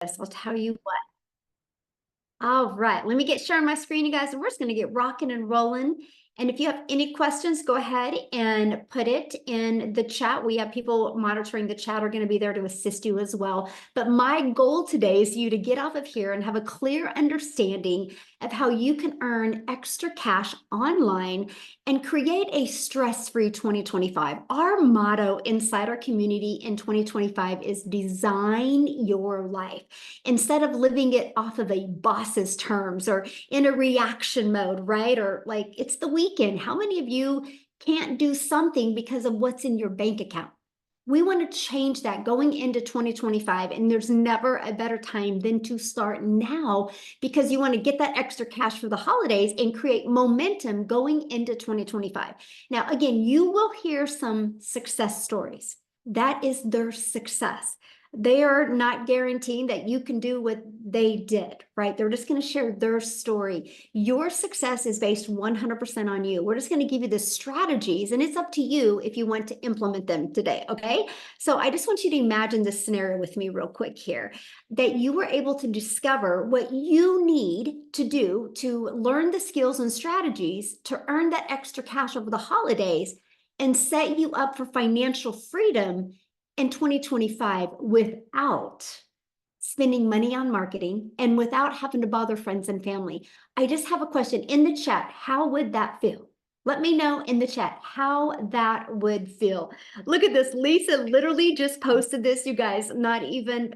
I'll tell you what. All right, let me get sharing my screen, you guys, and we're just going to get rocking and rolling. And if you have any questions, go ahead and put it in the chat. We have people monitoring the chat are going to be there to assist you as well. But my goal today is you to get off of here and have a clear understanding of how you can earn extra cash online and create a stress-free 2025. Our motto inside our community in 2025 is design your life. Instead of living it off of a boss's terms or in a reaction mode, right? Or like it's the weekend. How many of you can't do something because of what's in your bank account? We want to change that going into 2025, and there's never a better time than to start now because you want to get that extra cash for the holidays and create momentum going into 2025. Now, again, you will hear some success stories. That is their success. They are not guaranteeing that you can do what they did, right? They're just going to share their story. Your success is based 100% on you. We're just going to give you the strategies, and it's up to you if you want to implement them today, okay? So I just want you to imagine this scenario with me real quick here, that you were able to discover what you need to do to learn the skills and strategies to earn that extra cash over the holidays and set you up for financial freedom in 2025 without spending money on marketing and without having to bother friends and family. I just have a question in the chat. How would that feel? Let me know in the chat how that would feel. Look at this. Lisa literally just posted this, you guys, not even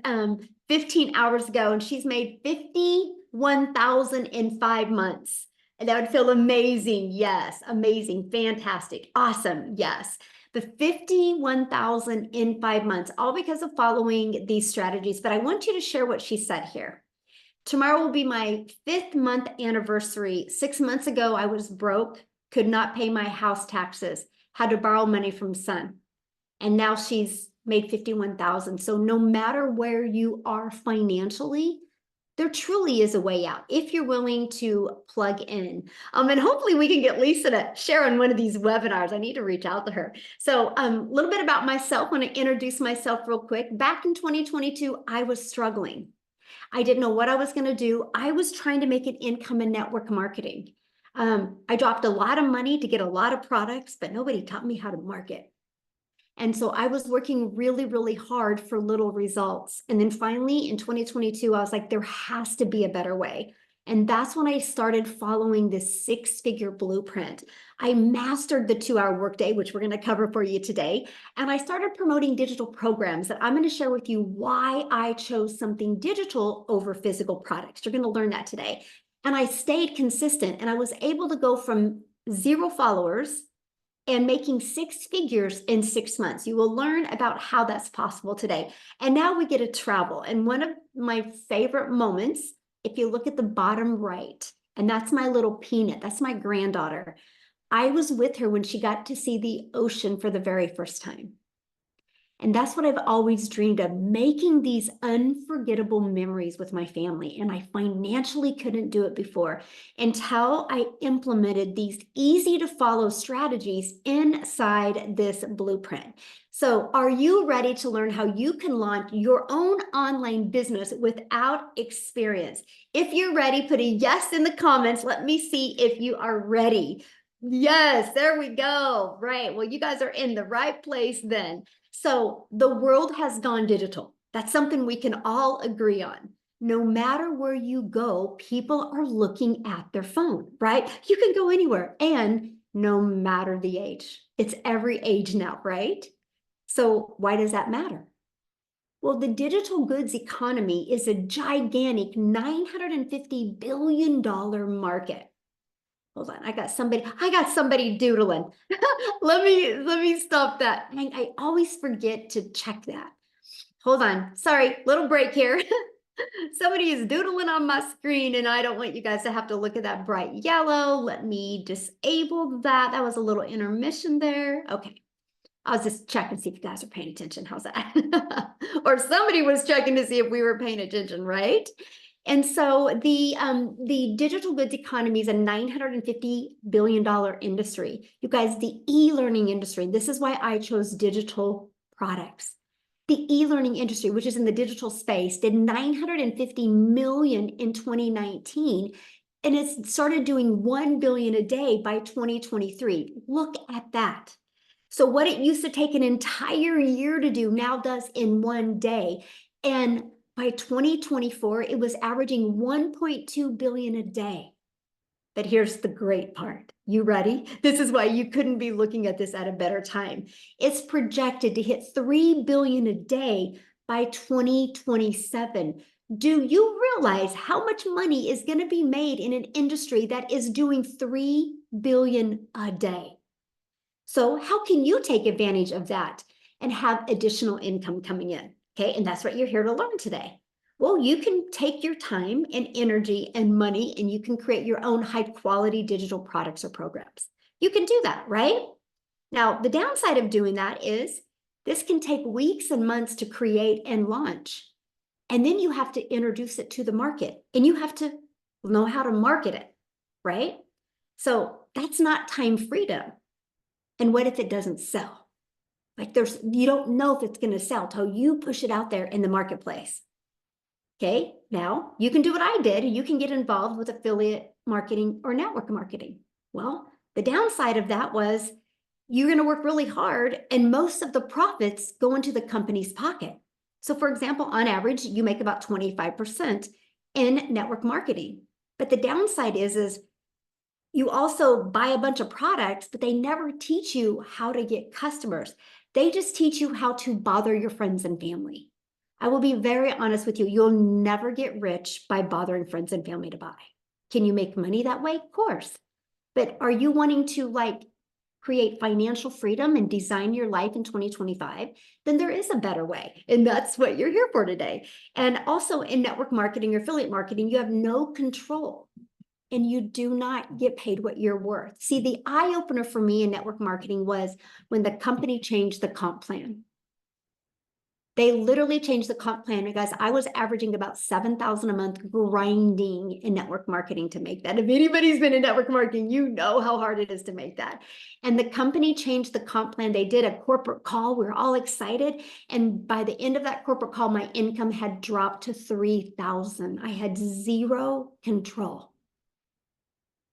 15 hours ago, and she's made $51,000 in 5 months. And that would feel amazing. Yes, amazing, fantastic, awesome. Yes. The 51,000 in 5 months, all because of following these strategies. But I want you to share what she said here. Tomorrow will be my 5th month anniversary. 6 months ago, I was broke, could not pay my house taxes, had to borrow money from son. And now she's made 51,000. So no matter where you are financially, there truly is a way out if you're willing to plug in. And hopefully we can get Lisa to share on one of these webinars. I need to reach out to her. So a little bit about myself. I want to introduce myself real quick. Back in 2022, I was struggling. I didn't know what I was going to do. I was trying to make an income in network marketing. I dropped a lot of money to get a lot of products, but nobody taught me how to market. And so I was working really, really hard for little results. And then finally in 2022, I was like, there has to be a better way. And that's when I started following this 6-figure blueprint. I mastered the 2-hour workday, which we're going to cover for you today. And I started promoting digital programs that I'm going to share with you why I chose something digital over physical products. You're going to learn that today. And I stayed consistent, and I was able to go from 0 followers and making 6 figures in 6 months. You will learn about how that's possible today. And now we get to travel. And one of my favorite moments, if you look at the bottom right, and that's my little Peanut, that's my granddaughter. I was with her when she got to see the ocean for the very first time. And that's what I've always dreamed of, making these unforgettable memories with my family. And I financially couldn't do it before until I implemented these easy to follow strategies inside this blueprint. So are you ready to learn how you can launch your own online business without experience? If you're ready, put a yes in the comments. Let me see if you are ready. Yes, there we go. Right. Well, you guys are in the right place then. So the world has gone digital. That's something we can all agree on. No matter where you go, people are looking at their phone, right? You can go anywhere, and no matter the age. It's every age now, right? So why does that matter? Well, the digital goods economy is a gigantic $950 billion market. Hold on, I got somebody doodling. let me stop that. I always forget to check that. Hold on, sorry, little break here. Somebody is doodling on my screen, and I don't want you guys to have to look at that bright yellow. Let me disable that. That was a little intermission there. Okay, I was just checking to see if you guys are paying attention. How's that? Or somebody was checking to see if we were paying attention, right? And so the digital goods economy is a $950 billion industry. You guys, the e-learning industry, this is why I chose digital products. The e-learning industry, which is in the digital space, did 950 million in 2019, and it started doing 1 billion a day by 2023. Look at that. So what it used to take an entire year to do now does in one day. And by 2024, it was averaging 1.2 billion a day. But here's the great part. You ready? This is why you couldn't be looking at this at a better time. It's projected to hit 3 billion a day by 2027. Do you realize how much money is going to be made in an industry that is doing 3 billion a day? So how can you take advantage of that and have additional income coming in? Okay, and that's what you're here to learn today. Well, you can take your time and energy and money, and you can create your own high quality digital products or programs. You can do that, right? Now, the downside of doing that is this can take weeks and months to create and launch. And then you have to introduce it to the market, and you have to know how to market it, right? So that's not time freedom. And what if it doesn't sell? Like you don't know if it's going to sell till you push it out there in the marketplace. Okay, now you can do what I did. You can get involved with affiliate marketing or network marketing. Well, the downside of that was you're going to work really hard and most of the profits go into the company's pocket. So for example, on average, you make about 25% in network marketing. But the downside is you also buy a bunch of products, but they never teach you how to get customers. They just teach you how to bother your friends and family. I will be very honest with you. You'll never get rich by bothering friends and family to buy. Can you make money that way? Of course. But are you wanting to create financial freedom and design your life in 2025? Then there is a better way. And that's what you're here for today. And also in network marketing or affiliate marketing, you have no control. And you do not get paid what you're worth. See, the eye opener for me in network marketing was when the company changed the comp plan. They literally changed the comp plan. And guys, I was averaging about $7,000 a month grinding in network marketing to make that. If anybody's been in network marketing, you know how hard it is to make that. And the company changed the comp plan. They did a corporate call. We were all excited. And by the end of that corporate call, my income had dropped to $3,000. I had zero control.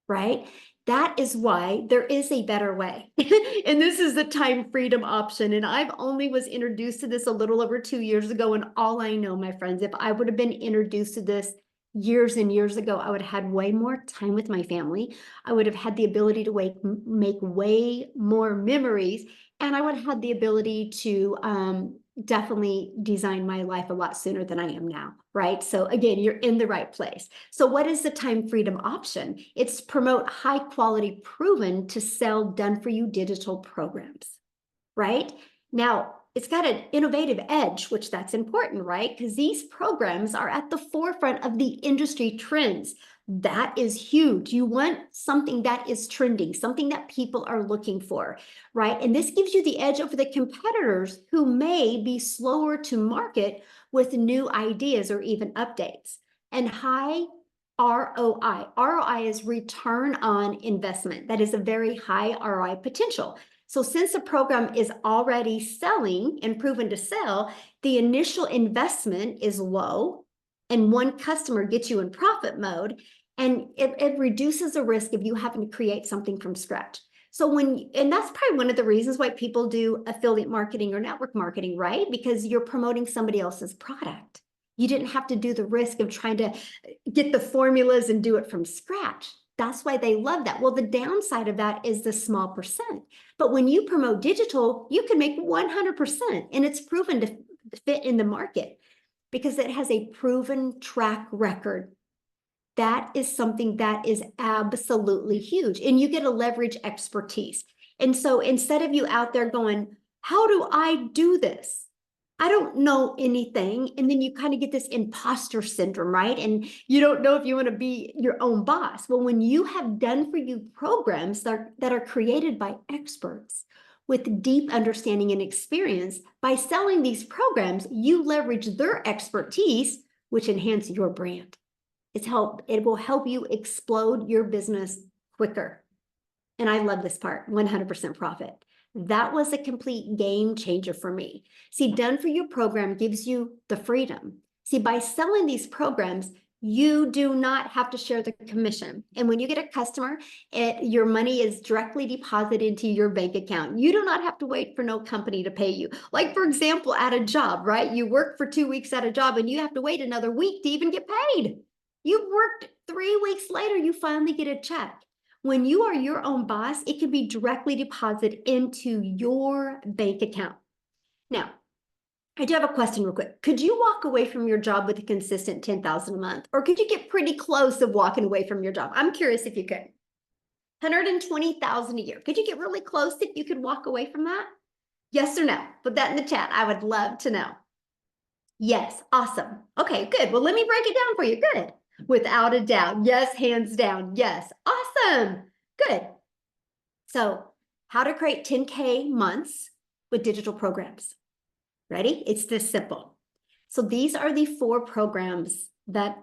Right? That is why there is a better way. And this is the time freedom option. And I've only was introduced to this a little over 2 years ago. And all I know, my friends, if I would have been introduced to this years and years ago, I would have had way more time with my family. I would have had the ability to make way more memories. And I would have had the ability to definitely design my life a lot sooner than I am now, right? So again, you're in the right place. So what is the time freedom option? It's promote high quality, proven to sell, done for you digital programs, right? Now, it's got an innovative edge, which that's important, right? Because these programs are at the forefront of the industry trends. That is huge. You want something that is trending, something that people are looking for, right? And this gives you the edge over the competitors who may be slower to market with new ideas or even updates. And high ROI. ROI is return on investment. That is a very high ROI potential. So since a program is already selling and proven to sell, the initial investment is low and one customer gets you in profit mode, and it reduces the risk of you having to create something from scratch. So and that's probably one of the reasons why people do affiliate marketing or network marketing, right? Because you're promoting somebody else's product. You didn't have to do the risk of trying to get the formulas and do it from scratch. That's why they love that. Well, the downside of that is the small percent. But when you promote digital, you can make 100%, and it's proven to fit in the market because it has a proven track record. That is something that is absolutely huge, and you get to leverage expertise. And so instead of you out there going, how do I do this? I don't know anything. And then you kind of get this imposter syndrome, right? And you don't know if you want to be your own boss. Well, when you have done for you programs that are created by experts with deep understanding and experience, by selling these programs, you leverage their expertise, which enhance your brand. It will help you explode your business quicker. And I love this part, 100% profit. That was a complete game changer for me. See, Done For You program gives you the freedom. See, by selling these programs, you do not have to share the commission. And when you get a customer, your money is directly deposited into your bank account. You do not have to wait for no company to pay you. Like, for example, at a job, right? You work for 2 weeks at a job and you have to wait another week to even get paid. You worked 3 weeks later, you finally get a check. When you are your own boss, it can be directly deposited into your bank account. Now, I do have a question real quick. Could you walk away from your job with a consistent 10,000 a month? Or could you get pretty close of walking away from your job? I'm curious if you could. 120,000 a year. Could you get really close if you could walk away from that? Yes or no? Put that in the chat. I would love to know. Yes, awesome. Okay, good. Well, let me break it down for you. Good. Without a doubt. Yes, hands down. Yes. Awesome. Good. So, how to create 10K months with digital programs. Ready? It's this simple. So these are the 4 programs that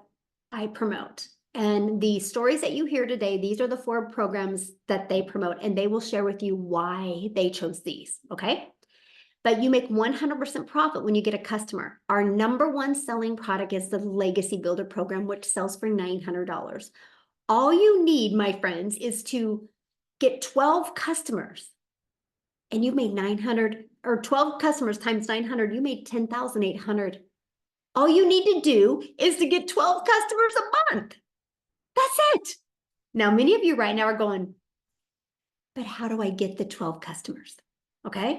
I promote. And the stories that you hear today, these are the 4 programs that they promote, and they will share with you why they chose these, okay? But you make 100% profit when you get a customer. Our #1 selling product is the Legacy Builder program, which sells for $900. All you need, my friends, is to get 12 customers, and you made 900, or 12 customers times 900, you made 10,800. All you need to do is to get 12 customers a month. That's it. Now, many of you right now are going, but how do I get the 12 customers? Okay,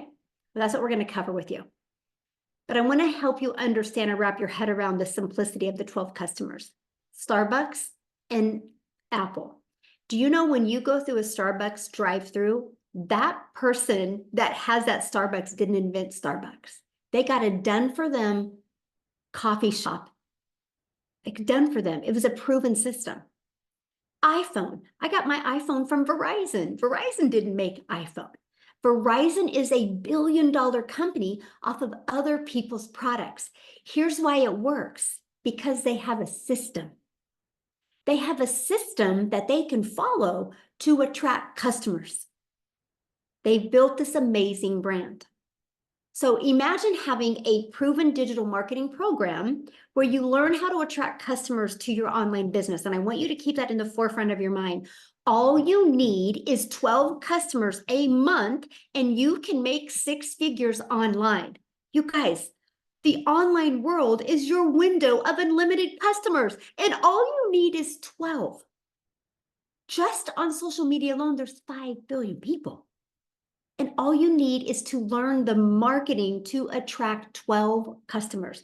well, that's what we're going to cover with you. But I want to help you understand and wrap your head around the simplicity of the 12 customers. Starbucks and Apple. Do you know when you go through a Starbucks drive-through, that person that has that Starbucks didn't invent Starbucks. They got a done for them coffee shop. Like, done for them. It was a proven system. iPhone. I got my iPhone from Verizon. Verizon didn't make iPhone. Verizon is a billion-dollar company off of other people's products. Here's why it works. Because they have a system. They have a system that they can follow to attract customers. They've built this amazing brand. So imagine having a proven digital marketing program where you learn how to attract customers to your online business. And I want you to keep that in the forefront of your mind. All you need is 12 customers a month, and you can make 6 figures online. You guys, the online world is your window of unlimited customers, and all you need is 12. Just on social media alone, there's 5 billion people. And all you need is to learn the marketing to attract 12 customers.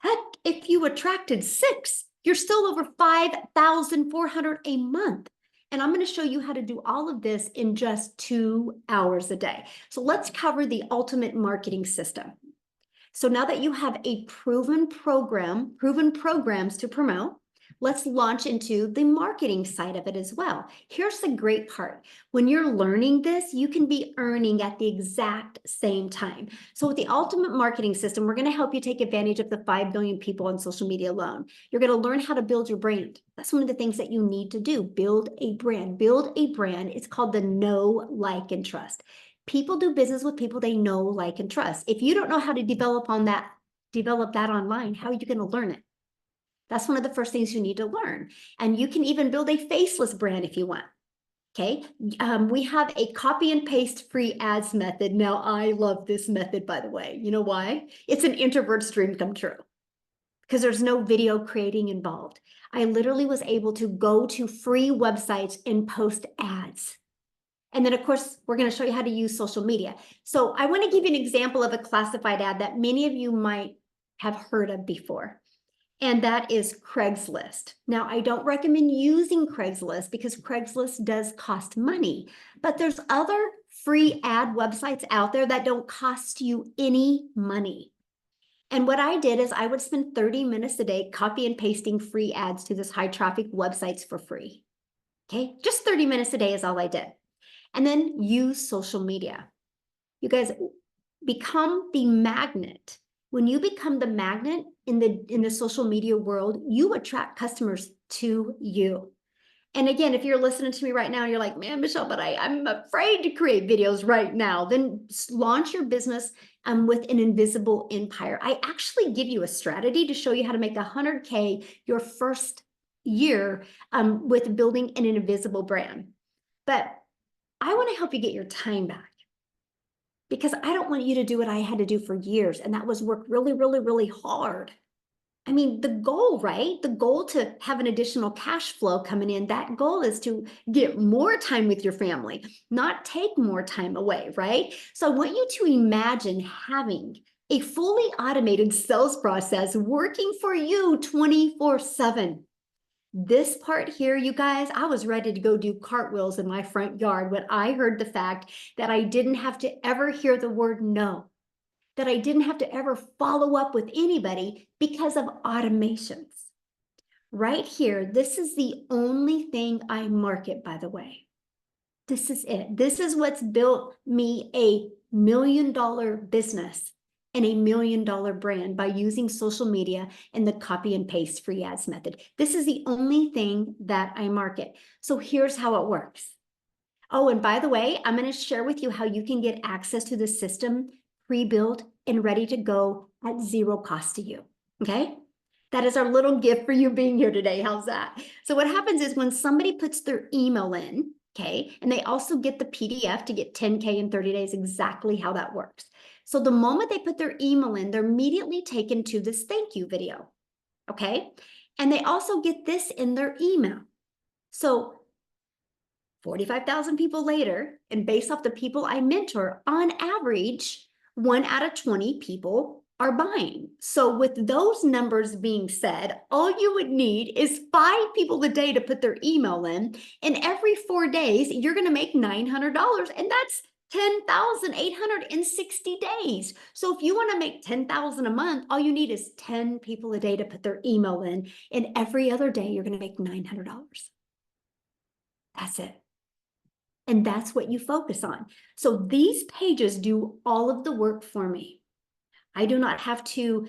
Heck, if you attracted 6, you're still over 5,400 a month. And I'm going to show you how to do all of this in just 2 hours a day. So let's cover the ultimate marketing system. So now that you have a proven program, proven programs to promote, let's launch into the marketing side of it as well. Here's the great part. When you're learning this, you can be earning at the exact same time. So with the ultimate marketing system, we're going to help you take advantage of the 5 billion people on social media alone. You're going to learn how to build your brand. That's one of the things that you need to do. Build a brand. Build a brand. It's called the know, like, and trust. People do business with people they know, like, and trust. If you don't know how to develop that online, how are you going to learn it? That's one of the first things you need to learn. And you can even build a faceless brand if you want. Okay. We have a copy and paste free ads method. Now, I love this method, by the way. You know why? It's an introvert's dream come true because there's no video creating involved. I literally was able to go to free websites and post ads. And then, of course, we're going to show you how to use social media. So I want to give you an example of a classified ad that many of you might have heard of before. And that is Craigslist. Now, I don't recommend using Craigslist because Craigslist does cost money, but there's other free ad websites out there that don't cost you any money. And what I did is I would spend 30 minutes a day copy and pasting free ads to this high traffic websites for free. Okay, just 30 minutes a day is all I did. And then use social media. You guys become the magnet. When you become the magnet in the social media world, you attract customers to you. And again, if you're listening to me right now, you're like, man, Michelle, but I'm afraid to create videos right now. Then launch your business with an invisible empire. I actually give you a strategy to show you how to make 100K your first year with building an invisible brand. But I want to help you get your time back, because I don't want you to do what I had to do for years. And that was work really, really, really hard. I mean, the goal, right? The goal to have an additional cash flow coming in, that goal is to get more time with your family, not take more time away, right? So I want you to imagine having a fully automated sales process working for you 24/7. This part here, you guys, I was ready to go do cartwheels in my front yard when I heard the fact that I didn't have to ever hear the word no, that I didn't have to ever follow up with anybody because of automations. Right here, this is the only thing I market, by the way. This is it. This is what's built me a $1 million business and a $1 million brand, by using social media and the copy and paste free ads method. This is the only thing that I market. So here's how it works. Oh, and by the way, I'm going to share with you how you can get access to the system pre-built and ready to go at zero cost to you. Okay. That is our little gift for you being here today. How's that? So what happens is when somebody puts their email in, okay, and they also get the PDF to get 10K in 30 days, exactly how that works. So the moment they put their email in, they're immediately taken to this thank you video. Okay. And they also get this in their email. So 45,000 people later, and based off the people I mentor, on average, 1 out of 20 people are buying. So with those numbers being said, all you would need is 5 people a day to put their email in, and every 4 days, you're going to make $900, and that's 10,860 days. So if you want to make 10,000 a month, all you need is 10 people a day to put their email in, and every other day, you're going to make $900. That's it. And that's what you focus on. So these pages do all of the work for me. I do not have to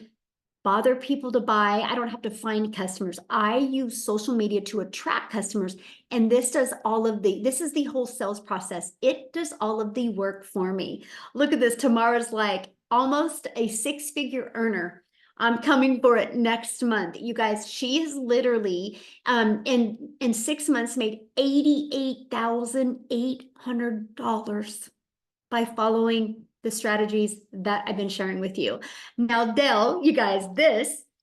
bother people to buy. I don't have to find customers. I use social media to attract customers. And this does all of this is the whole sales process. It does all of the work for me. Look at this. Tamara's like almost a 6-figure earner. I'm coming for it next month. You guys, she has literally in 6 months made $88,800 by following the strategies that I've been sharing with you. Now, Dell, you guys,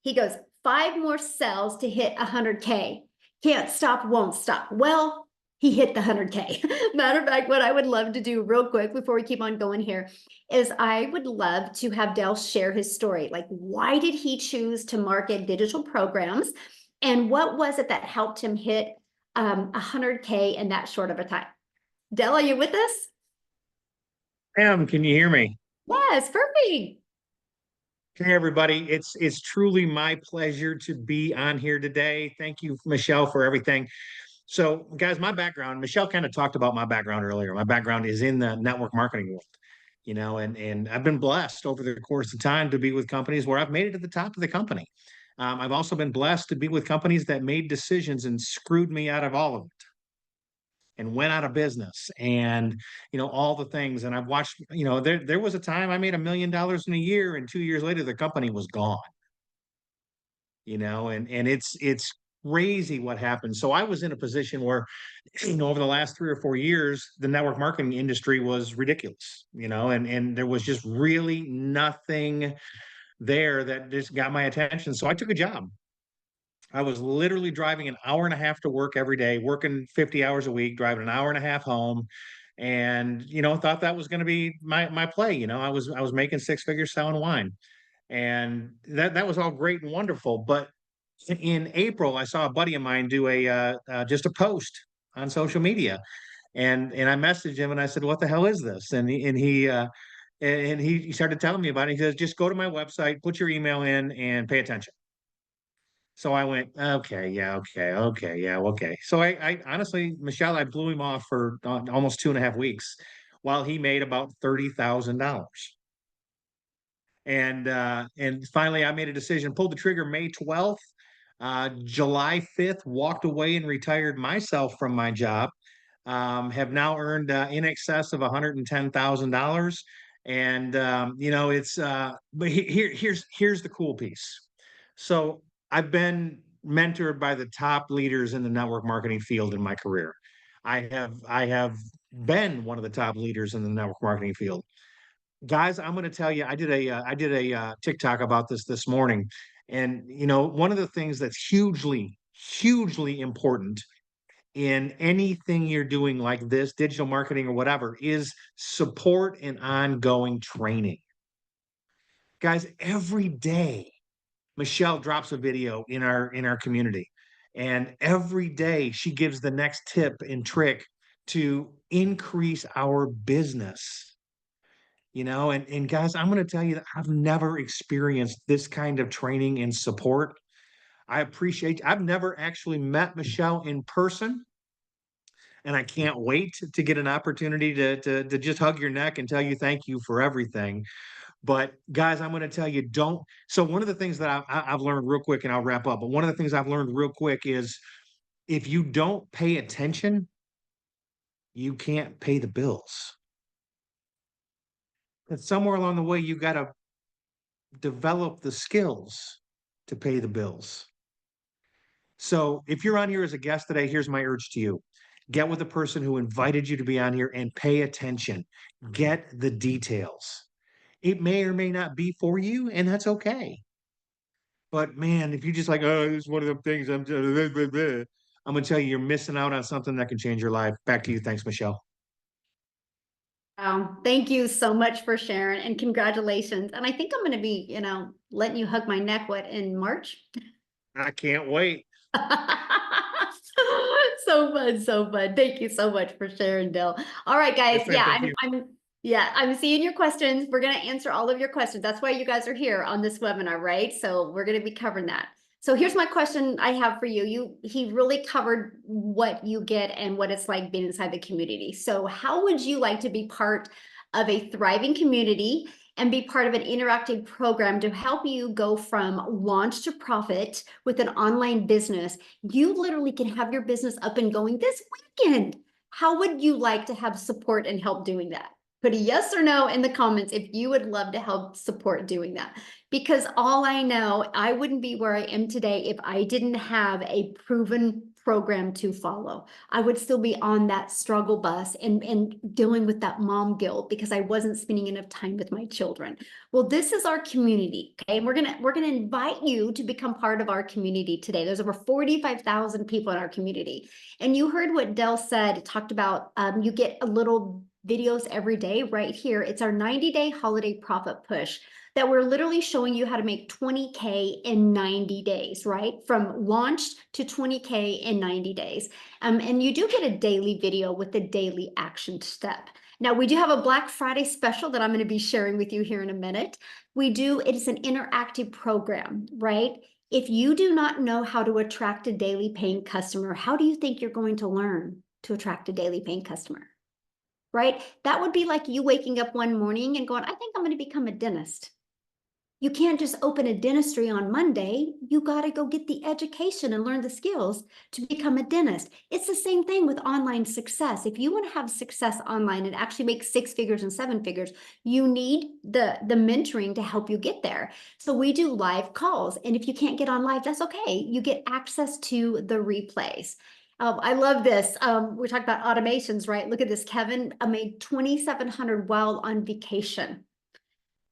he goes, 5 more sales to hit 100K. Can't stop, won't stop. Well, he hit the 100K. Matter of fact, what I would love to do real quick before we keep on going here is I would love to have Dell share his story. Like, why did he choose to market digital programs? And what was it that helped him hit 100K in that short of a time? Dell, are you with us? Can you hear me? Yes, perfect. Hey, everybody. It's truly my pleasure to be on here today. Thank you, Michelle, for everything. So, guys, my background, Michelle kind of talked about my background earlier. My background is in the network marketing world, and I've been blessed over the course of time to be with companies where I've made it to the top of the company. I've also been blessed to be with companies that made decisions and screwed me out of all of it and went out of business and all the things. And I've watched, there was a time I made $1 million in a year, and 2 years later the company was gone. And it's crazy what happened. So I was in a position where over the last 3 or 4 years the network marketing industry was ridiculous, and there was just really nothing there that just got my attention. So I took a job. I was literally driving an hour and a half to work every day, working 50 hours a week, driving an hour and a half home. And, thought that was going to be my play. I was making 6 figures selling wine. And that was all great and wonderful. But in April, I saw a buddy of mine do just a post on social media. And I messaged him and I said, "What the hell is this?" And he started telling me about it. He says, "Just go to my website, put your email in, and pay attention." So I went, okay, yeah, okay, okay, yeah, okay. So I honestly, Michelle, I blew him off for almost 2.5 weeks while he made about $30,000. And finally I made a decision, pulled the trigger May 12th. July 5th, walked away and retired myself from my job. Have now earned in excess of $110,000. And it's but here's the cool piece. So I've been mentored by the top leaders in the network marketing field in my career. I have been one of the top leaders in the network marketing field. Guys, I'm going to tell you, I did a TikTok about this morning, and one of the things that's hugely important in anything you're doing like this, digital marketing or whatever, is support and ongoing training. Guys, every day Michelle drops a video in our community, and every day she gives the next tip and trick to increase our business. And guys, I'm going to tell you that I've never experienced this kind of training and support. I've never actually met Michelle in person, and I can't wait to get an opportunity to just hug your neck and tell you thank you for everything. But guys, I'm going to tell you, don't. So one of the things that I've learned real quick, and I'll wrap up. But one of the things I've learned real quick is if you don't pay attention, you can't pay the bills. And somewhere along the way, you got to develop the skills to pay the bills. So if you're on here as a guest today, here's my urge to you. Get with the person who invited you to be on here and pay attention. Get the details. It may or may not be for you, and that's okay. But man, if you just like, oh, this is one of the things I'm gonna tell you, you're missing out on something that can change your life. Back to you. Thanks, Michelle. Thank you so much for sharing and congratulations. And I think I'm going to be, letting you hug my neck, what, in March? I can't wait. So fun, so fun. Thank you so much for sharing, Dill. All right, guys. Yes, ma'am. Yeah, Thank you. I'm seeing your questions. We're going to answer all of your questions. That's why you guys are here on this webinar, right? So we're going to be covering that. So here's my question I have for you. He really covered what you get and what it's like being inside the community. So how would you like to be part of a thriving community and be part of an interactive program to help you go from launch to profit with an online business? You literally can have your business up and going this weekend. How would you like to have support and help doing that? Put a yes or no in the comments if you would love to help support doing that. Because all I know, I wouldn't be where I am today if I didn't have a proven program to follow. I would still be on that struggle bus and dealing with that mom guilt because I wasn't spending enough time with my children. Well, this is our community, okay? And we're gonna invite you to become part of our community today. There's over 45,000 people in our community. And you heard what Dell said, talked about you get a little videos every day right here. It's our 90-day holiday profit push that we're literally showing you how to make 20K in 90 days, right? From launched to 20K in 90 days. And you do get a daily video with the daily action step. Now, we do have a Black Friday special that I'm going to be sharing with you here in a minute. It is an interactive program, right? If you do not know how to attract a daily paying customer, how do you think you're going to learn to attract a daily paying customer? Right? That would be like you waking up one morning and going, I think I'm going to become a dentist. You can't just open a dentistry on Monday. You got to go get the education and learn the skills to become a dentist. It's the same thing with online success. If you want to have success online and actually make 6 figures and 7 figures, you need the mentoring to help you get there. So we do live calls. And if you can't get on live, that's okay. You get access to the replays. I love this. We talked about automations, right? Look at this. Kevin made 2,700 while on vacation.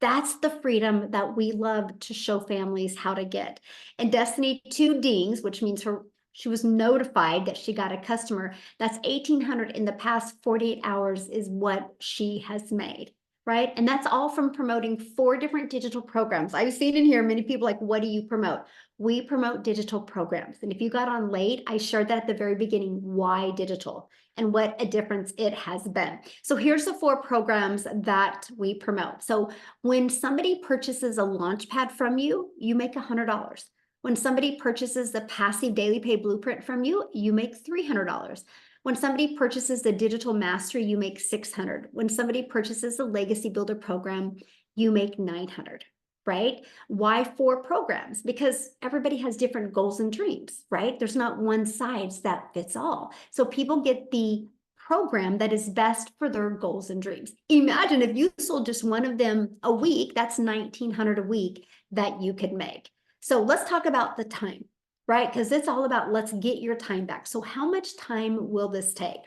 That's the freedom that we love to show families how to get. And Destiny 2 dings, which means she was notified that she got a customer. That's 1,800 in the past 48 hours is what she has made, right? And that's all from promoting 4 different digital programs. I've seen in here many people like, what do you promote? We promote digital programs. And if you got on late, I shared that at the very beginning, why digital and what a difference it has been. So here's the 4 programs that we promote. So when somebody purchases a Launchpad from you, you make $100. When somebody purchases the Passive Daily Pay Blueprint from you, you make $300. When somebody purchases the Digital Mastery, you make $600. When somebody purchases the Legacy Builder program, you make $900. right? Why 4 programs? Because everybody has different goals and dreams, right? There's not one size that fits all. So people get the program that is best for their goals and dreams. Imagine if you sold just one of them a week, that's 1,900 a week that you could make. So let's talk about the time, right? Because it's all about let's get your time back. So how much time will this take?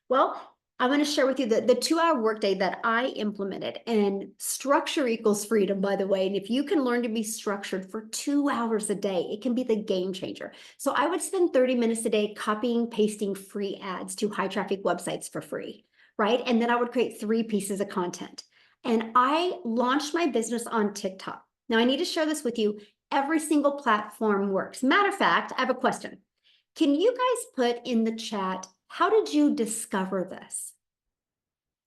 Well, I want to share with you the 2-hour workday that I implemented, and structure equals freedom, by the way. And if you can learn to be structured for 2 hours a day, it can be the game changer. So I would spend 30 minutes a day copying, pasting free ads to high traffic websites for free, right? And then I would create 3 pieces of content. And I launched my business on TikTok. Now I need to share this with you. Every single platform works. Matter of fact, I have a question. Can you guys put in the chat, how did you discover this?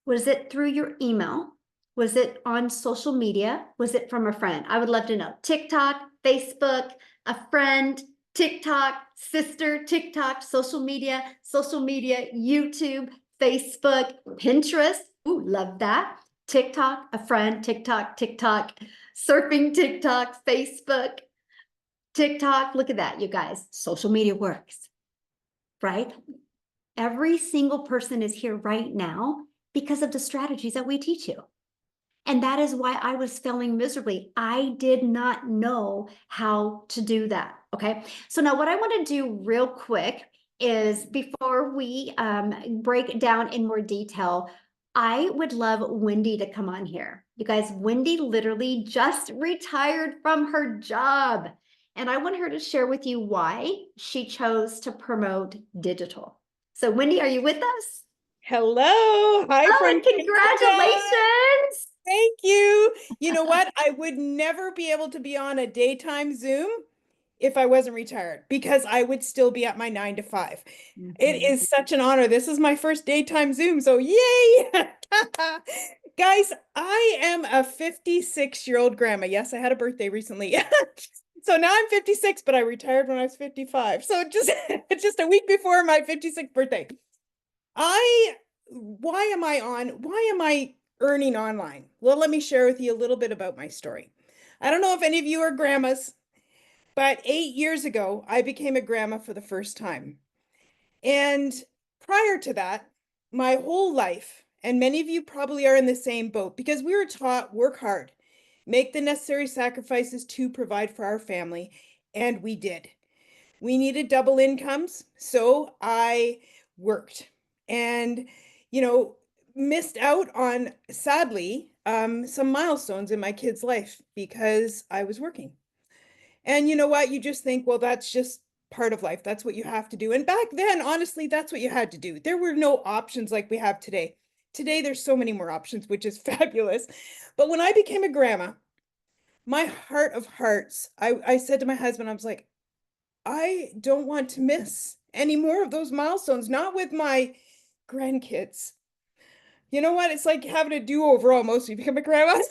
Was it through your email? Was it on social media? Was it from a friend? I would love to know. TikTok, Facebook, a friend, TikTok, sister, TikTok, social media, YouTube, Facebook, Pinterest. Ooh, love that. TikTok, a friend, TikTok, surfing TikTok, Facebook, TikTok. Look at that, you guys. Social media works, right? Every single person is here right now because of the strategies that we teach you. And that is why I was failing miserably. I did not know how to do that. Okay. So now what I want to do real quick is, before we break down in more detail, I would love Wendy to come on here. You guys, Wendy literally just retired from her job. And I want her to share with you why she chose to promote digital. So Wendy, are you with us? Hello. Hi, Oh, from and Canada. congratulations. Thank you. You know what? I would never be able to be on a daytime Zoom if I wasn't retired, because I would still be at my 9 to 5. It is such an honor. This is my first daytime Zoom, so yay! Guys, I am a 56-year-old grandma. Yes, I had a birthday recently. So now I'm 56, but I retired when I was 55. So just a week before my 56th birthday. Why am I earning online? Well, let me share with you a little bit about my story. I don't know if any of you are grandmas, but 8 years ago, I became a grandma for the first time. And prior to that, my whole life, and many of you probably are in the same boat, because we were taught work hard, make the necessary sacrifices to provide for our family, and we did. We needed double incomes, so I worked and, missed out on, sadly, some milestones in my kid's life because I was working. And you know what? You just think, well, that's just part of life. That's what you have to do. And back then, honestly, that's what you had to do. There were no options like we have today. Today, there's so many more options, which is fabulous. But when I became a grandma, my heart of hearts, I said to my husband, I was like, I don't want to miss any more of those milestones, not with my grandkids. You know what? It's like having a do-over almost. You become a grandma.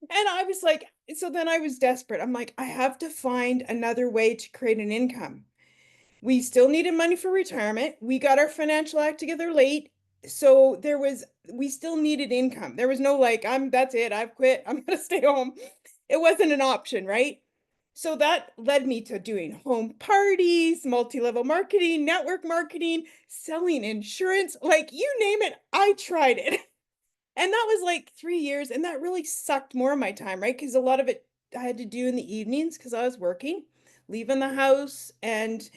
And I was like, so then I was desperate. I'm like, I have to find another way to create an income. We still needed money for retirement. We got our financial act together late. So we still needed income. There was no like, that's it. I've quit. I'm going to stay home. It wasn't an option, right? So that led me to doing home parties, multi-level marketing, network marketing, selling insurance, like you name it, I tried it. And that was like 3 years, and that really sucked more of my time, right? Because a lot of it I had to do in the evenings because I was working, leaving the house. And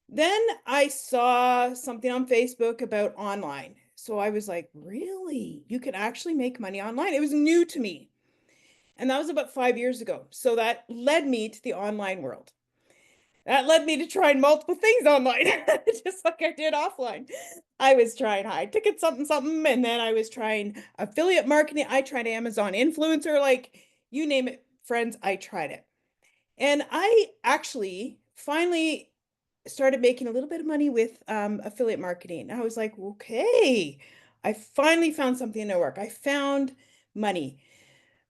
then I saw something on Facebook about online. So I was like, really? You can actually make money online? It was new to me. And that was about 5 years ago. So that led me to the online world. That led me to trying multiple things online, just like I did offline. I was trying high ticket something, something, and then I was trying affiliate marketing. I tried Amazon influencer, like you name it, friends, I tried it. And I actually finally started making a little bit of money with affiliate marketing. I was like, okay, I finally found something to work. I found money.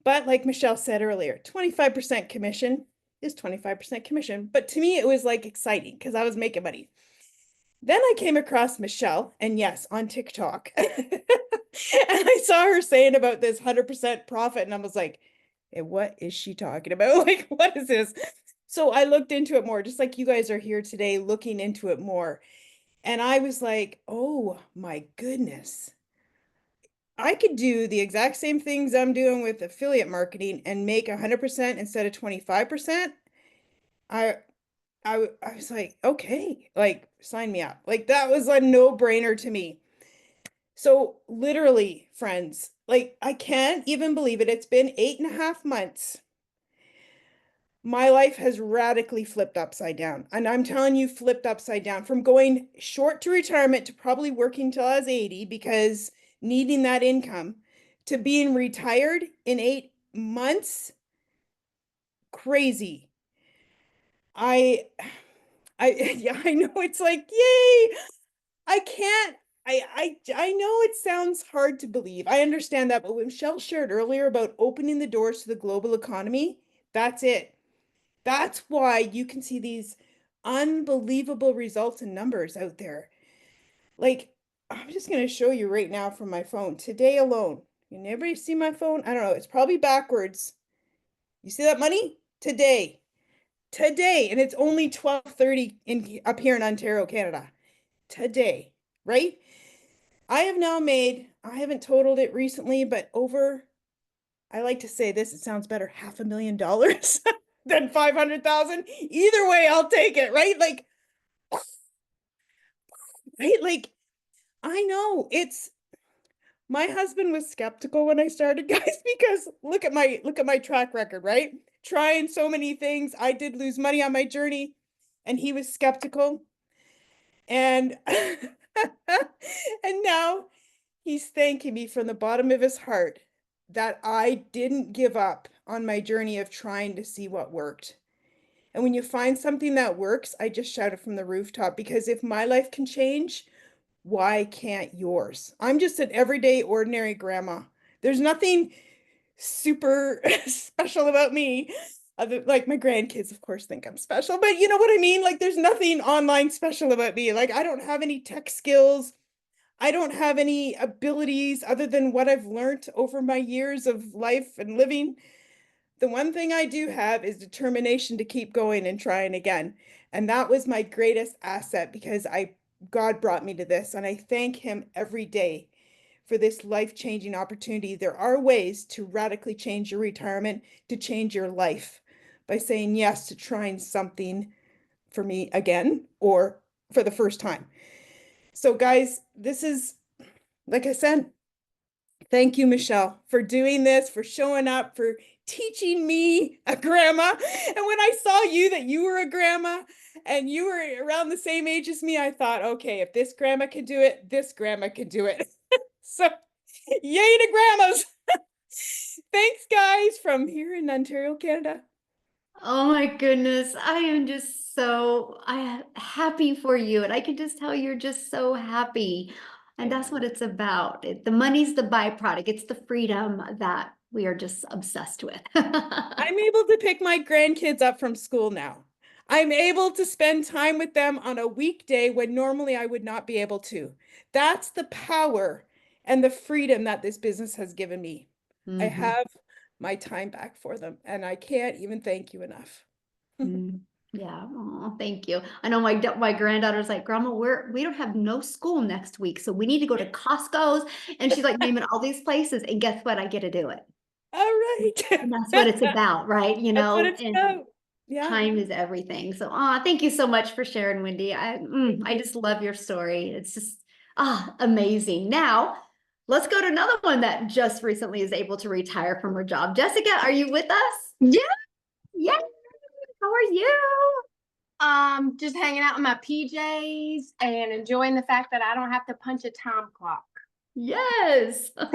But like Michelle said earlier, 25% commission is 25% commission. But to me, it was like exciting because I was making money. Then I came across Michelle, and yes, on TikTok. And I saw her saying about this 100% profit, and I was like, And what is she talking about? Like, what is this? So I looked into it more, just like you guys are here today looking into it more. And I was like, oh my goodness. I could do the exact same things I'm doing with affiliate marketing and make 100% instead of 25%. I I was like, okay, like sign me up. Like that was a no-brainer to me. So literally, friends, like I can't even believe it. It's been 8.5 months. My life has radically flipped upside down. And I'm telling you, flipped upside down from going short to retirement to probably working till I was 80 because needing that income to being retired in 8 months. Crazy. I yeah, I know it's like, yay. I can't. I know it sounds hard to believe. I understand that, but when Michelle shared earlier about opening the doors to the global economy, that's it. That's why you can see these unbelievable results and numbers out there. Like, I'm just going to show you right now from my phone today alone. Can everybody see my phone? I don't know. It's probably backwards. You see that money? Today, and it's only 12:30 in up here in Ontario, Canada. Today, right? I have now made, I haven't totaled it recently, but over, I like to say this, it sounds better, $500,000 than 500,000. Either way, I'll take it, right? Like, I know it's, my husband was skeptical when I started, guys, because look at my track record, right? Trying so many things. I did lose money on my journey, and he was skeptical. And and now he's thanking me from the bottom of his heart that I didn't give up on my journey of trying to see what worked. And when you find something that works, I just shout it from the rooftop because if my life can change, why can't yours? I'm just an everyday, ordinary grandma. There's nothing super special about me. Other, like my grandkids, of course, think I'm special, but you know what I mean? Like, there's nothing online special about me. Like, I don't have any tech skills. I don't have any abilities other than what I've learned over my years of life and living. The one thing I do have is determination to keep going and trying again. And that was my greatest asset because God brought me to this, and I thank him every day for this life-changing opportunity. There are ways to radically change your retirement, to change your life by saying yes to trying something for me again or for the first time. So guys, this is, like I said, thank you, Michelle, for doing this, for showing up, for teaching me, a grandma. And when I saw you that you were a grandma and you were around the same age as me, I thought, okay, if this grandma can do it, this grandma can do it. So yay to grandmas. Thanks, guys, from here in Ontario, Canada. Oh my goodness. I am just so happy for you. And I can just tell you're just so happy. And that's what it's about. The money's the byproduct. It's the freedom that we are just obsessed with. I'm able to pick my grandkids up from school now. I'm able to spend time with them on a weekday when normally I would not be able to. That's the power and the freedom that this business has given me. I Mhm. have my time back for them, and I can't even thank you enough. Mm. Yeah. Oh, thank you. I know my granddaughter's like, Grandma, we don't have no school next week, so we need to go to Costco's. And she's like naming all these places. And guess what? I get to do it. All right. And that's what it's about, right? That's what it's And about. Yeah. time is everything. So, thank you so much for sharing, Wendy. I just love your story. It's just, amazing. Now, let's go to another one that just recently is able to retire from her job. Jessica, are you with us? Yeah. Yeah. How are you? Just hanging out in my PJs and enjoying the fact that I don't have to punch a time clock. Yes. So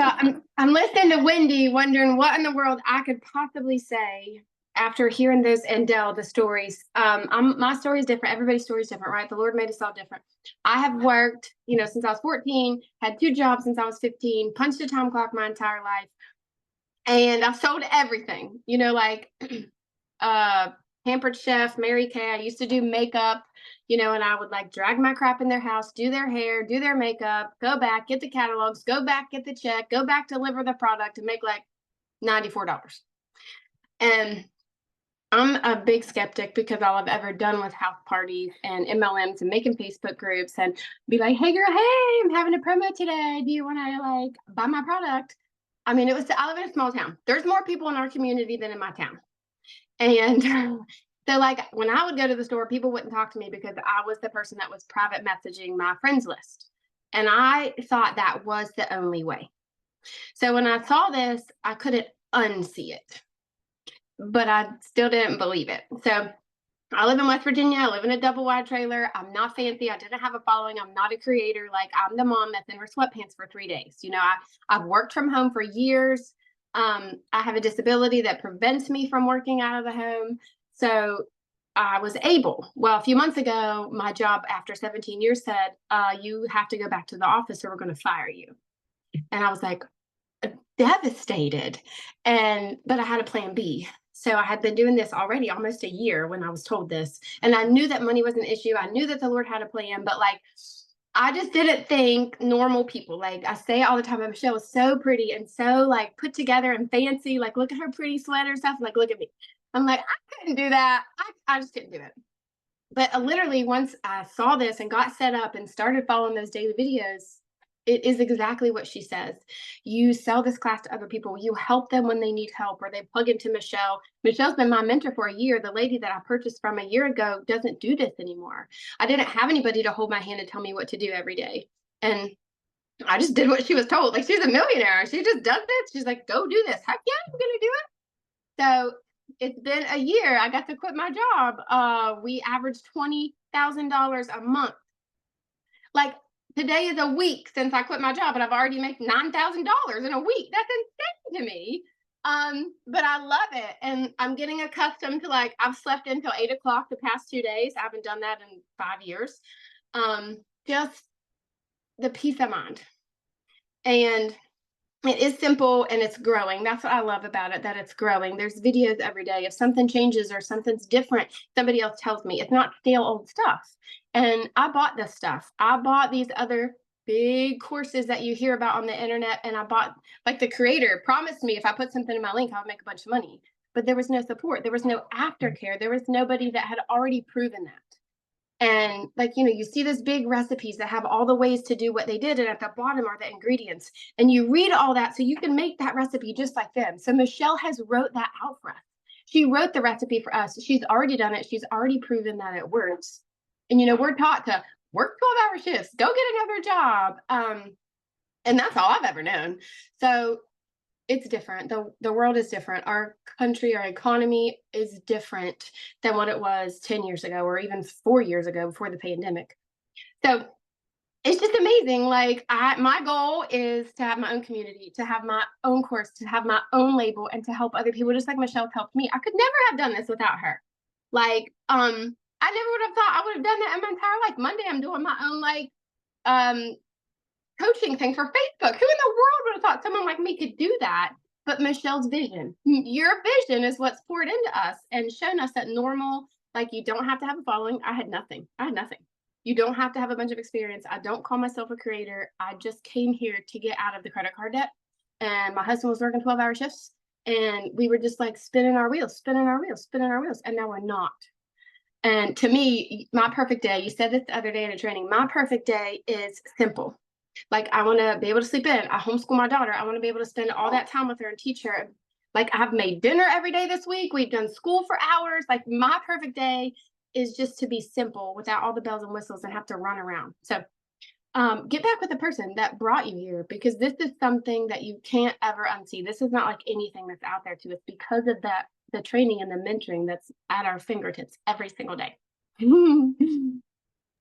I'm listening to Wendy, wondering what in the world I could possibly say after hearing this and Dell, the stories. My story is different. Everybody's story is different, right? The Lord made us all different. I have worked, since I was 14, had 2 jobs since I was 15, punched a time clock my entire life, and I've sold everything. Like Pampered Chef, Mary Kay. I used to do makeup, and I would like drag my crap in their house, do their hair, do their makeup, go back, get the catalogs, go back, get the check, go back, deliver the product, and make like $94. And I'm a big skeptic because all I've ever done was house parties and MLMs and making Facebook groups and be like, hey girl, hey, I'm having a promo today. Do you want to like buy my product? I mean, I live in a small town. There's more people in our community than in my town. And so like when I would go to the store, people wouldn't talk to me because I was the person that was private messaging my friends list. And I thought that was the only way. So when I saw this, I couldn't unsee it, but I still didn't believe it. So I live in West Virginia. I live in a double wide trailer. I'm not fancy. I didn't have a following. I'm not a creator. Like I'm the mom that's in her sweatpants for 3 days. You know, I've worked from home for years. I have a disability that prevents me from working out of the home. So I was able. Well, a few months ago, my job after 17 years said, you have to go back to the office or we're going to fire you. And I was like, devastated. But I had a plan B. So I had been doing this already almost a year when I was told this. And I knew that money was an issue. I knew that the Lord had a plan, but like, I just didn't think normal people, like I say all the time, Michelle was so pretty and so like put together and fancy. Like, look at her pretty sweater stuff. Like, look at me. I'm like, I couldn't do that. I just couldn't do it. But literally once I saw this and got set up and started following those daily videos, it is exactly what she says. You sell this class to other people. You help them when they need help or they plug into Michelle. Michelle's been my mentor for a year. The lady that I purchased from a year ago doesn't do this anymore. I didn't have anybody to hold my hand and tell me what to do every day. And I just did what she was told. Like she's a millionaire. She just does this. She's like, go do this. Heck yeah, I'm going to do it. So it's been a year. I got to quit my job. We averaged $20,000 a month. Like, today is a week since I quit my job, and I've already made $9,000 in a week. That's insane to me. But I love it, and I'm getting accustomed to like I've slept until 8 o'clock the past 2 days. I haven't done that in 5 years. Just the peace of mind, and it is simple and it's growing. That's what I love about it, that it's growing. There's videos every day. If something changes or something's different, somebody else tells me. It's not stale old stuff. And I bought this stuff. I bought these other big courses that you hear about on the internet. And I bought, like the creator promised me if I put something in my link, I would make a bunch of money. But there was no support. There was no aftercare. There was nobody that had already proven that. And like, you know, you see these big recipes that have all the ways to do what they did. And at the bottom are the ingredients. And you read all that so you can make that recipe just like them. So Michelle has wrote that out for us. She wrote the recipe for us. She's already done it. She's already proven that it works. And, you know, we're taught to work 12-hour shifts, go get another job. And that's all I've ever known. So it's different. The world is different. Our country, our economy is different than what it was 10 years ago or even 4 years ago before the pandemic. So it's just amazing. Like my goal is to have my own community, to have my own course, to have my own label, and to help other people just like Michelle's helped me. I could never have done this without her. Like, I never would have thought I would have done that in my entire life. Monday, I'm doing my own like coaching thing for Facebook. Who in the world would have thought someone like me could do that? But Michelle's vision, your vision is what's poured into us and shown us that normal, like you don't have to have a following. I had nothing. You don't have to have a bunch of experience. I don't call myself a creator. I just came here to get out of the credit card debt. And my husband was working 12-hour shifts. And we were just like spinning our wheels. And now we're not. And to me, my perfect day, you said this the other day in a training, my perfect day is simple. Like I want to be able to sleep in. I homeschool my daughter. I want to be able to spend all that time with her and teach her. Like I've made dinner every day this week. We've done school for hours. Like my perfect day is just to be simple without all the bells and whistles and have to run around. So get back with the person that brought you here, because this is something that you can't ever unsee. This is not like anything that's out there to us because of that, the training and the mentoring that's at our fingertips every single day.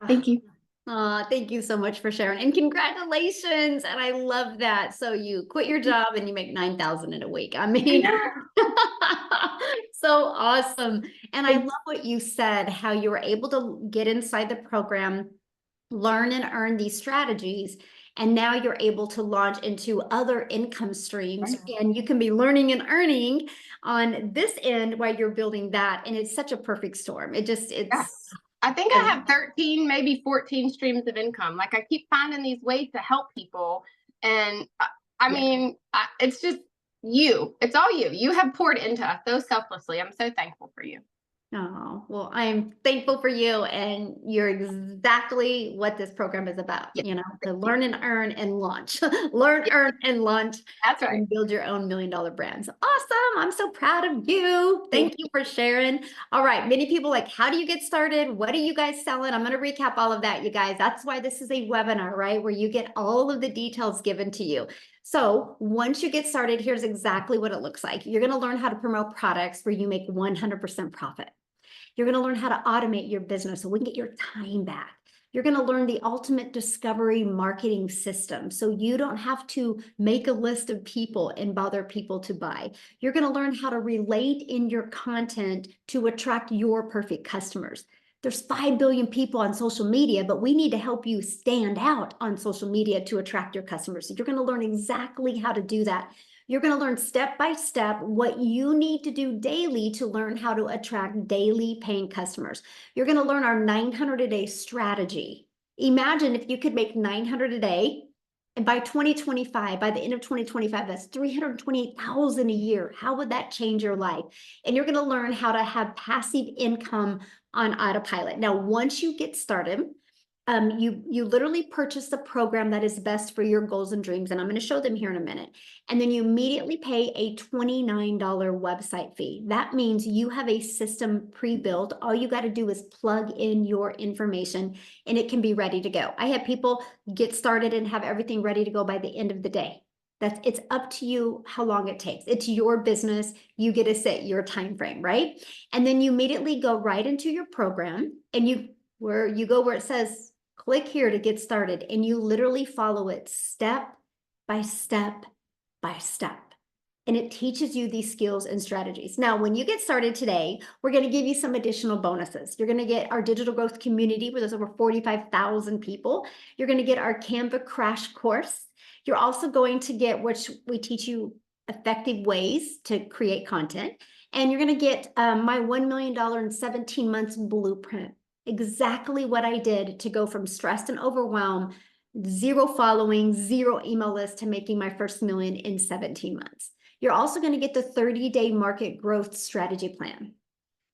Thank you. Thank you so much for sharing, and congratulations. And I love that. So you quit your job and you make 9,000 in a week. I mean, so awesome. And I love what you said, how you were able to get inside the program, learn and earn these strategies. And now you're able to launch into other income streams, and you can be learning and earning on this end while you're building that. And it's such a perfect storm. I think I have 13, maybe 14 streams of income. Like I keep finding these ways to help people. And I mean, it's just, you. It's all you. You have poured into us so selflessly. I'm so thankful for you. Oh, well, I'm thankful for you, and you're exactly what this program is about, Yeah. you know, to learn and earn and launch. Learn, earn, and launch. That's right. And build your own $1 million brands. Awesome. I'm so proud of you. Thank you for sharing. All right. Many people like, how do you get started? What are you guys selling? I'm going to recap all of that, you guys. That's why this is a webinar, right? Where you get all of the details given to you. So once you get started, here's exactly what it looks like. You're going to learn how to promote products where you make 100% profit. You're going to learn how to automate your business so we can get your time back. You're going to learn the ultimate discovery marketing system so you don't have to make a list of people and bother people to buy. You're going to learn how to relate in your content to attract your perfect customers. There's 5 billion people on social media, but we need to help you stand out on social media to attract your customers. So you're going to learn exactly how to do that. You're going to learn step by step what you need to do daily to learn how to attract daily paying customers. You're going to learn our 900 a day strategy. Imagine if you could make 900 a day, and by 2025, by the end of 2025, that's 328,000 a year. How would that change your life? And you're going to learn how to have passive income on autopilot. Now, once you get started, you literally purchase the program that is best for your goals and dreams, and I'm going to show them here in a minute. And then you immediately pay a $29 website fee. That means you have a system pre-built. All you got to do is plug in your information and it can be ready to go. I have people get started and have everything ready to go by the end of the day. It's up to you how long it takes. It's your business. You get to set your time frame, right? And then you immediately go right into your program, and where it says click here to get started, and you literally follow it step by step by step. And it teaches you these skills and strategies. Now, when you get started today, we're going to give you some additional bonuses. You're going to get our digital growth community where there's over 45,000 people. You're going to get our Canva crash course. You're also going to get, which we teach you effective ways to create content. And you're going to get my $1 million in 17 months blueprint. Exactly what I did to go from stressed and overwhelmed, 0 following, 0 email list, to making my first million in 17 months. You're also going to get the 30-day market growth strategy plan.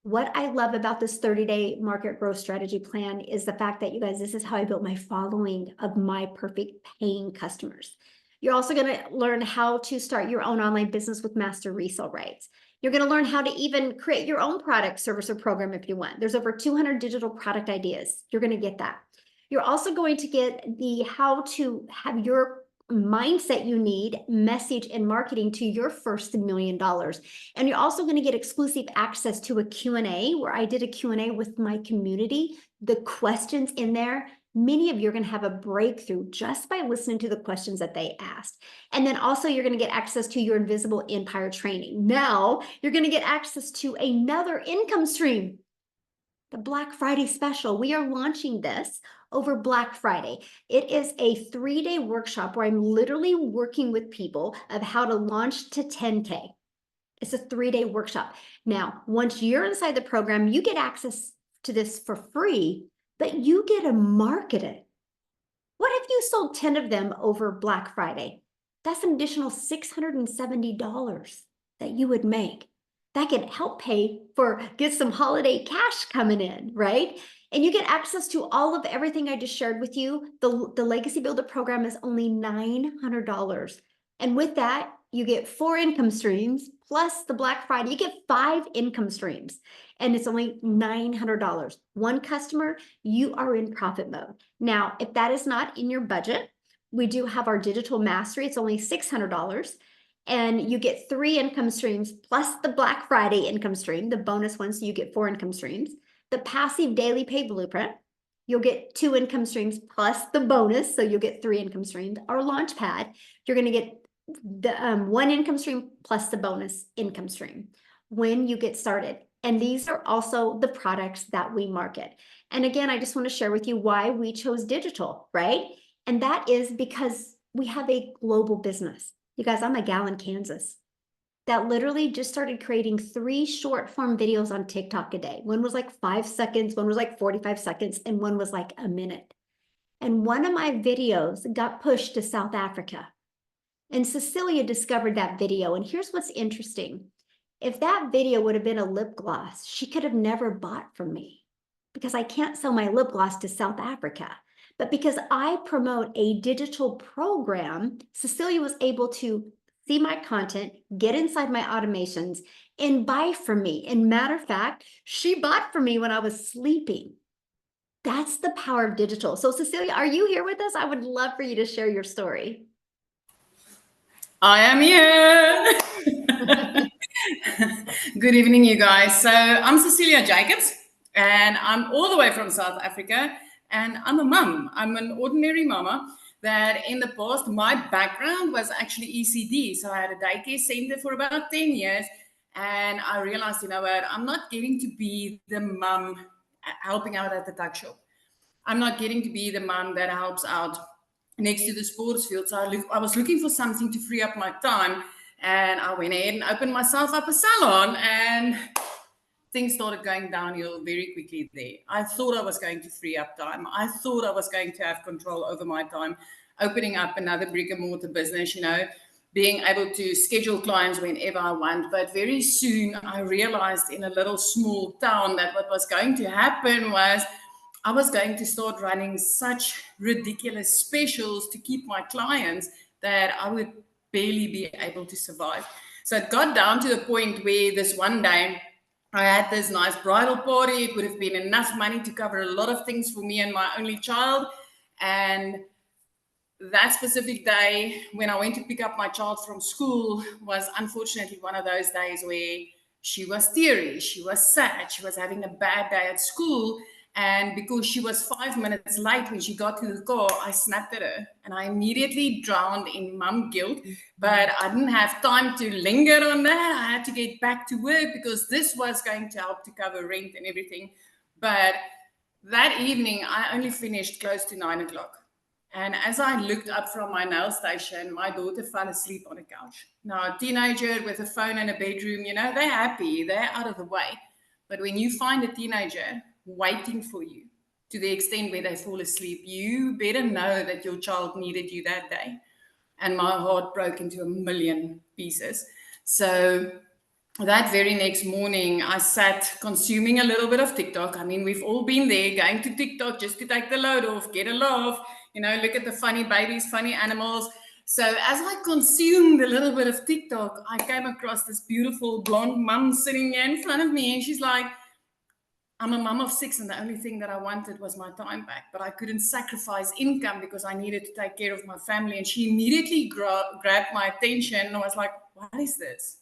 What I love about this 30-day market growth strategy plan is the fact that, you guys, this is how I built my following of my perfect paying customers. You're also going to learn how to start your own online business with master resale rights. You're going to learn how to even create your own product, service, or program if you want. There's over 200 digital product ideas. You're going to get that. You're also going to get the how to have your mindset you need, message, and marketing to your first $1 million. And you're also going to get exclusive access to a Q&A where I did a Q&A with my community. The questions in there, many of you are going to have a breakthrough just by listening to the questions that they asked. And then also you're going to get access to your Invisible Empire training. Now you're going to get access to another income stream, the Black Friday special. We are launching this over Black Friday. It is a 3-day workshop where I'm literally working with people of how to launch to 10K. It's a 3-day workshop. Now, once you're inside the program, you get access to this for free, but you get to market it. What if you sold 10 of them over Black Friday? That's an additional $670 that you would make. That could help get some holiday cash coming in, right? And you get access to all of everything I just shared with you. The Legacy Builder program is only $900. And with that, you get 4 income streams plus the Black Friday. You get 5 income streams, and it's only $900. One customer, you are in profit mode. Now, if that is not in your budget, we do have our digital mastery. It's only $600. And you get 3 income streams plus the Black Friday income stream, the bonus one, so you get 4 income streams. The passive daily pay blueprint, you'll get 2 income streams plus the bonus, so you'll get 3 income streams. Our launch pad, you're going to get the 1 income stream plus the bonus income stream when you get started. And these are also the products that we market. And again, I just want to share with you why we chose digital, right? And that is because we have a global business. You guys, I'm a gal in Kansas that literally just started creating 3 short form videos on TikTok a day. One was like 5 seconds, one was like 45 seconds, and one was like a minute. And one of my videos got pushed to South Africa. And Cecilia discovered that video. And here's what's interesting. If that video would have been a lip gloss, she could have never bought from me because I can't sell my lip gloss to South Africa. But because I promote a digital program, Cecilia was able to see my content, get inside my automations, and buy from me. And matter of fact, she bought from me when I was sleeping. That's the power of digital. So Cecilia, are you here with us? I would love for you to share your story. I am here. Good evening, you guys. So I'm Cecilia Jacobs, and I'm all the way from South Africa, and I'm a mum. I'm an ordinary mama that in the past, my background was actually ECD. So I had a daycare center for about 10 years, and I realized, you know what, I'm not getting to be the mum helping out at the tuck shop. I'm not getting to be the mum that helps out next to the sports field. So I was looking for something to free up my time, and I went ahead and opened myself up a salon, and things started going downhill very quickly there. I thought I was going to free up time. I thought I was going to have control over my time, opening up another brick and mortar business, you know, being able to schedule clients whenever I want. But very soon I realized in a little small town that what was going to happen was I was going to start running such ridiculous specials to keep my clients that I would barely be able to survive. So it got down to the point where this one day I had this nice bridal party. It would have been enough money to cover a lot of things for me and my only child. And that specific day when I went to pick up my child from school was unfortunately one of those days where she was teary, she was sad, she was having a bad day at school. And because she was 5 minutes late when she got to the car, I snapped at her and I immediately drowned in mum guilt. But I didn't have time to linger on that. I had to get back to work because this was going to help to cover rent and everything. But that evening, I only finished close to 9 o'clock. And as I looked up from my nail station, my daughter fell asleep on a couch. Now, a teenager with a phone in a bedroom, you know, they're happy, they're out of the way. But when you find a teenager waiting for you to the extent where they fall asleep, you better know that your child needed you that day. And my heart broke into a million pieces. So that very next morning, I sat consuming a little bit of TikTok. I mean, we've all been there, going to TikTok just to take the load off, get a laugh, you know, look at the funny babies, funny animals. So as I consumed a little bit of TikTok, I came across this beautiful blonde mum sitting here in front of me, and she's like, I'm a mum of 6, and the only thing that I wanted was my time back, but I couldn't sacrifice income because I needed to take care of my family. And she immediately grabbed my attention, and I was like, what is this?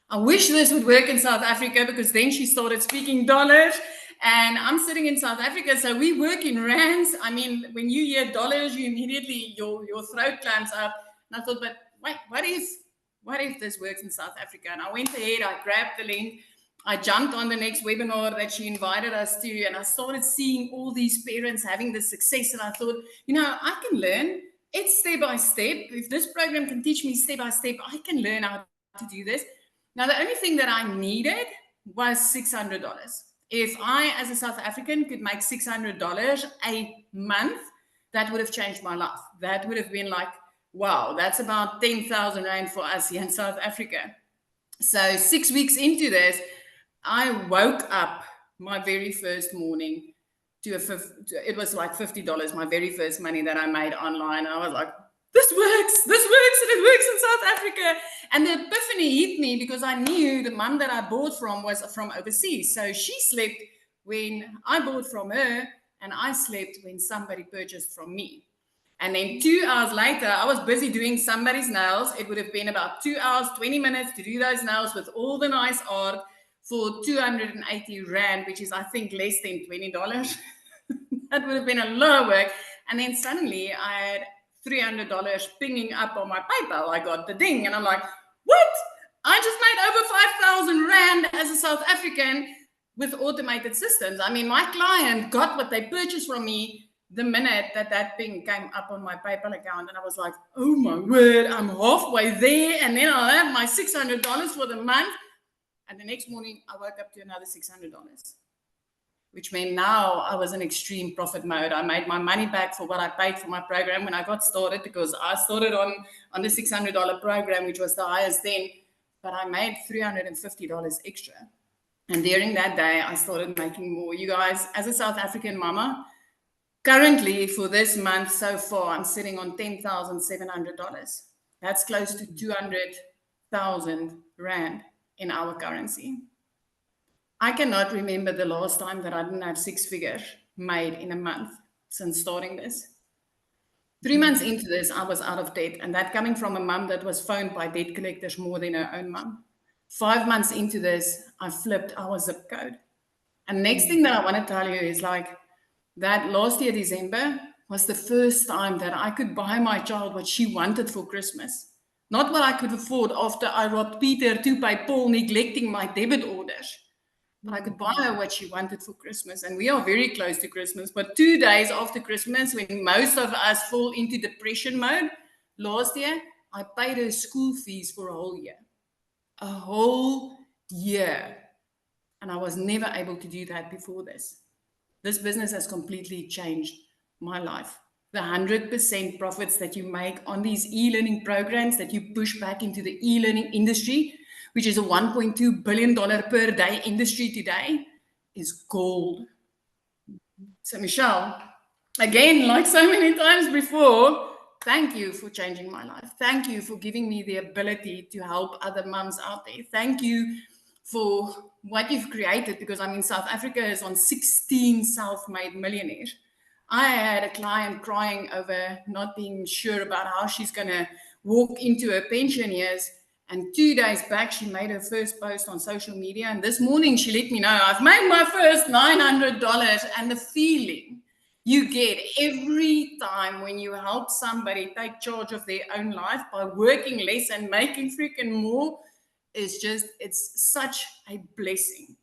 I wish this would work in South Africa, because then she started speaking dollars, and I'm sitting in South Africa, so we work in rands. I mean, when you hear dollars, you immediately, your throat clamps up. And I thought, but wait, what if this works in South Africa? And I went ahead, I grabbed the link, I jumped on the next webinar that she invited us to, and I started seeing all these parents having the success. And I thought, you know, I can learn. It's step by step. If this program can teach me step by step, I can learn how to do this. Now, the only thing that I needed was $600. If I, as a South African, could make $600 a month, that would have changed my life. That would have been like, wow, that's about 10,000 Rand for us here in South Africa. So 6 weeks into this, I woke up my very first morning to it was like $50, my very first money that I made online. And I was like, this works, and it works in South Africa. And the epiphany hit me because I knew the mum that I bought from was from overseas. So she slept when I bought from her, and I slept when somebody purchased from me. And then 2 hours later, I was busy doing somebody's nails. It would have been about 2 hours, 20 minutes to do those nails with all the nice art for 280 Rand, which is, I think, less than $20. That would have been a lot of work. And then suddenly I had $300 pinging up on my PayPal. I got the ding, and I'm like, what? I just made over 5,000 Rand as a South African with automated systems. I mean, my client got what they purchased from me the minute that ping came up on my PayPal account. And I was like, oh my word, I'm halfway there, and then I'll have my $600 for the month. And the next morning, I woke up to another $600. which meant now I was in extreme profit mode. I made my money back for what I paid for my program when I got started, because I started on the $600 program, which was the highest then, but I made $350 extra. And during that day, I started making more. You guys, as a South African mama, currently for this month so far, I'm sitting on $10,700. That's close to 200,000 Rand in our currency. I cannot remember the last time that I didn't have 6 figures made in a month since starting this. 3 months into this, I was out of debt, and that coming from a mum that was phoned by debt collectors more than her own mum. 5 months into this, I flipped our zip code. And next thing that I want to tell you is like that last year, December, was the first time that I could buy my child what she wanted for Christmas. Not what I could afford after I robbed Peter to pay Paul, neglecting my debit orders. But I could buy her what she wanted for Christmas. And we are very close to Christmas. But 2 days after Christmas, when most of us fall into depression mode, last year, I paid her school fees for a whole year. A whole year. And I was never able to do that before this. This business has completely changed my life. The 100% profits that you make on these e-learning programs that you push back into the e-learning industry, which is a $1.2 billion per day industry today, is gold. So Michelle, again, like so many times before, thank you for changing my life. Thank you for giving me the ability to help other mums out there. Thank you for what you've created, because I mean, South Africa is on 16 self-made millionaires. I had a client crying over not being sure about how she's going to walk into her pension years. And 2 days back, she made her first post on social media. And this morning, she let me know, I've made my first $900. And the feeling you get every time when you help somebody take charge of their own life by working less and making freaking more is just, it's such a blessing.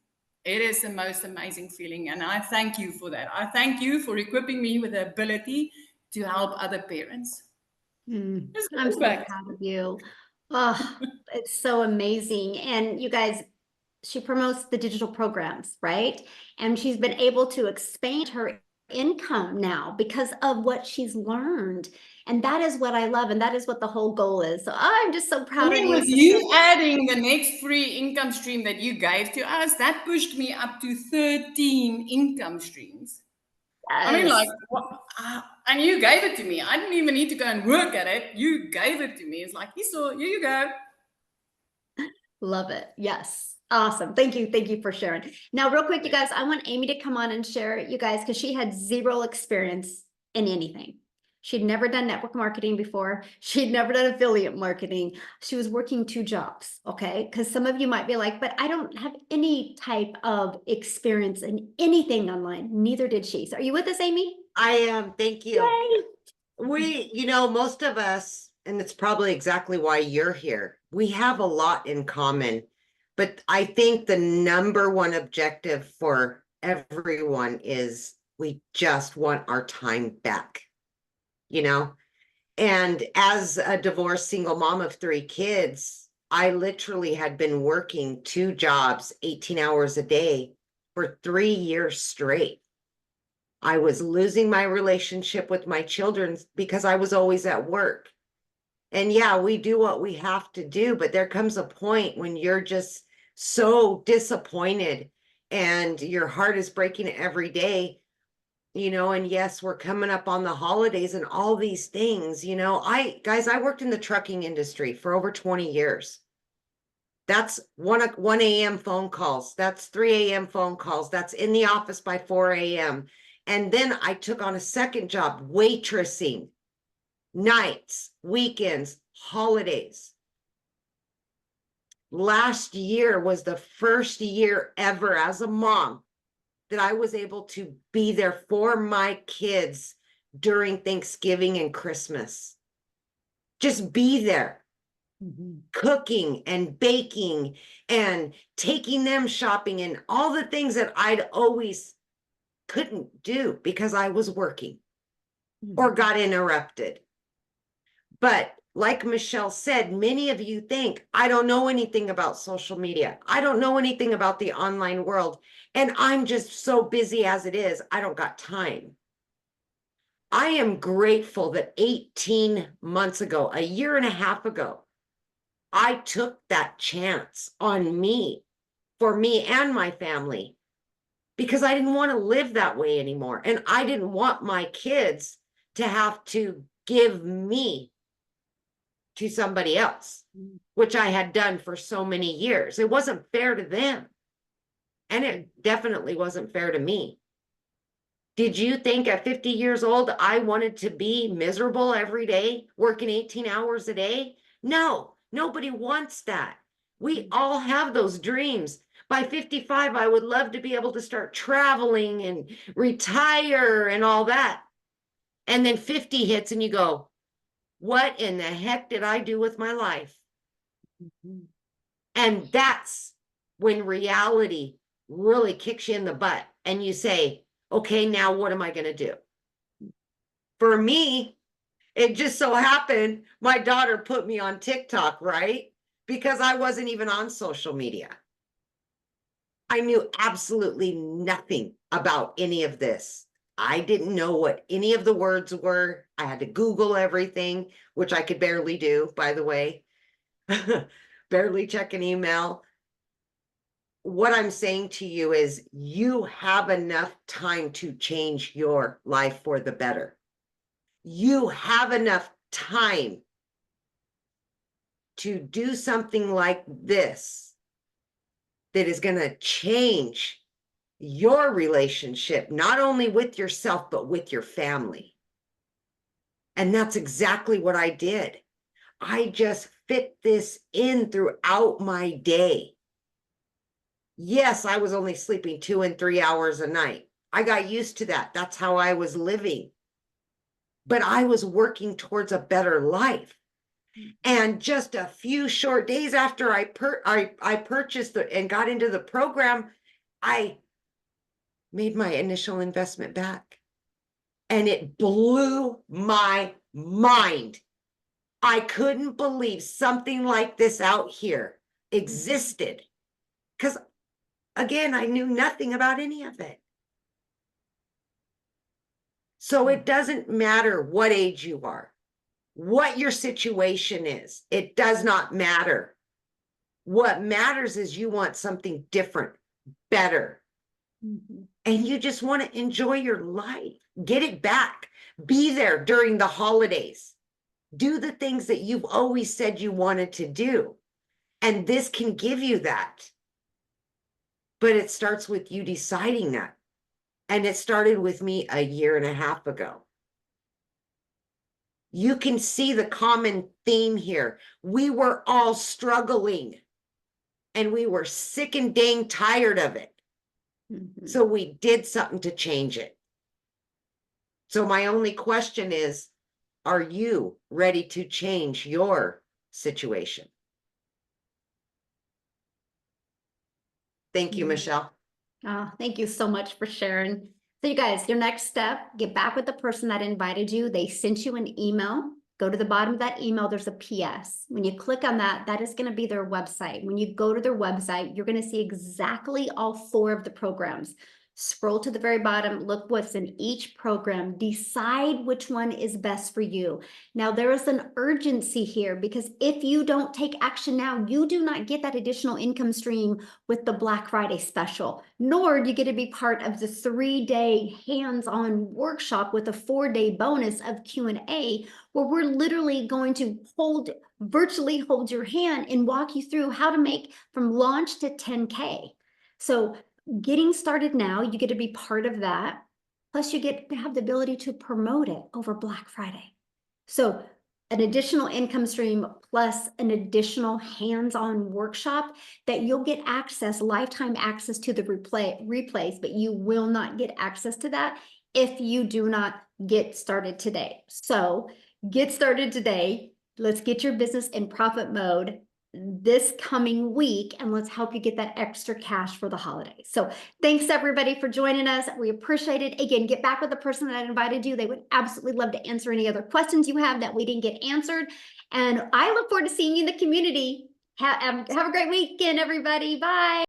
It is the most amazing feeling. And I thank you for that. I thank you for equipping me with the ability to help other parents. I'm so proud of you. Oh, it's so amazing. And you guys, she promotes the digital programs, right? And she's been able to expand her income now because of what she's learned. And that is what I love. And that is what the whole goal is. So I'm just so proud of you. With you adding the next free income stream that you gave to us, that pushed me up to 13 income streams. Yes. I mean, like, and you gave it to me. I didn't even need to go and work at it. You gave it to me. It's like, here you go. Love it. Yes. Awesome. Thank you. Thank you for sharing. Now, real quick, you guys, I want Amy to come on and share, you guys, because she had zero experience in anything. She'd never done network marketing before. She'd never done affiliate marketing. She was working 2 jobs, okay? Because some of you might be like, but I don't have any type of experience in anything online. Neither did she. So are you with us, Amy? I am. Thank you. Yay. Most of us, and it's probably exactly why you're here, we have a lot in common. But I think the number one objective for everyone is we just want our time back. And as a divorced single mom of 3 kids, I literally had been working 2 jobs, 18 hours a day for 3 years straight. I was losing my relationship with my children because I was always at work. And yeah, we do what we have to do, but there comes a point when you're just so disappointed and your heart is breaking every day. And yes, we're coming up on the holidays and all these things, I worked in the trucking industry for over 20 years. That's 1 a.m. phone calls. That's 3 a.m. phone calls. That's in the office by 4 a.m. And then I took on a second job, waitressing, nights, weekends, holidays. Last year was the first year ever as a mom that I was able to be there for my kids during Thanksgiving and Christmas. Just be there, cooking and baking and taking them shopping and all the things that I'd always couldn't do because I was working or got interrupted. But like Michelle said, many of you think, I don't know anything about social media. I don't know anything about the online world. And I'm just so busy as it is. I don't got time. I am grateful that 18 months ago, a year and a half ago, I took that chance on me, for me and my family, because I didn't want to live that way anymore. And I didn't want my kids to have to give me to somebody else, which I had done for so many years. It wasn't fair to them. And it definitely wasn't fair to me. Did you think at 50 years old, I wanted to be miserable every day, working 18 hours a day? No, nobody wants that. We all have those dreams. By 55, I would love to be able to start traveling and retire and all that. And then 50 hits and you go, what in the heck did I do with my life? And that's when reality really kicks you in the butt and you say, okay, now what am I going to do? For me, it just so happened my daughter put me on TikTok, right? Because I wasn't even on social media. I knew absolutely nothing about any of this. I didn't know what any of the words were. I had to Google everything, which I could barely do, by the way. Barely check an email. What I'm saying to you is you have enough time to change your life for the better. You have enough time to do something like this that is going to change your relationship, not only with yourself, but with your family. And that's exactly what I did. I just fit this in throughout my day. Yes, I was only sleeping 2 and 3 hours a night. I got used to that. That's how I was living. But I was working towards a better life. And just a few short days after I purchased and got into the program, I made my initial investment back. And it blew my mind. I couldn't believe something like this out here existed. Because again, I knew nothing about any of it. So it doesn't matter what age you are, what your situation is. It does not matter. What matters is you want something different, better. And you just want to enjoy your life. Get it back. Be there during the holidays. Do the things that you've always said you wanted to do. And this can give you that. But it starts with you deciding that. And it started with me a year and a half ago. You can see the common theme here. We were all struggling. And we were sick and dang tired of it. So we did something to change it. So my only question is, are you ready to change your situation? Thank you, Michelle. Oh, thank you so much for sharing. So you guys, your next step, get back with the person that invited you. They sent you an email. Go to the bottom of that email, there's a PS. When you click on that, that is going to be their website. When you go to their website, you're going to see exactly all 4 of the programs. Scroll to the very bottom, look what's in each program, decide which one is best for you. Now, there is an urgency here because if you don't take action now, you do not get that additional income stream with the Black Friday special, nor do you get to be part of the 3-day hands-on workshop with a 4-day bonus of Q&A, where we're literally going to virtually hold your hand and walk you through how to make from launch to 10K. So getting started now, you get to be part of that. Plus you get to have the ability to promote it over Black Friday. So an additional income stream plus an additional hands-on workshop that you'll get access, lifetime access to the replays, but you will not get access to that if you do not get started today. So get started today. Let's get your business in profit mode. this coming week, and let's help you get that extra cash for the holidays. So thanks everybody for joining us. We appreciate it. Again, get back with the person that invited you. They would absolutely love to answer any other questions you have that we didn't get answered. And I look forward to seeing you in the community. Have a great weekend, everybody. Bye.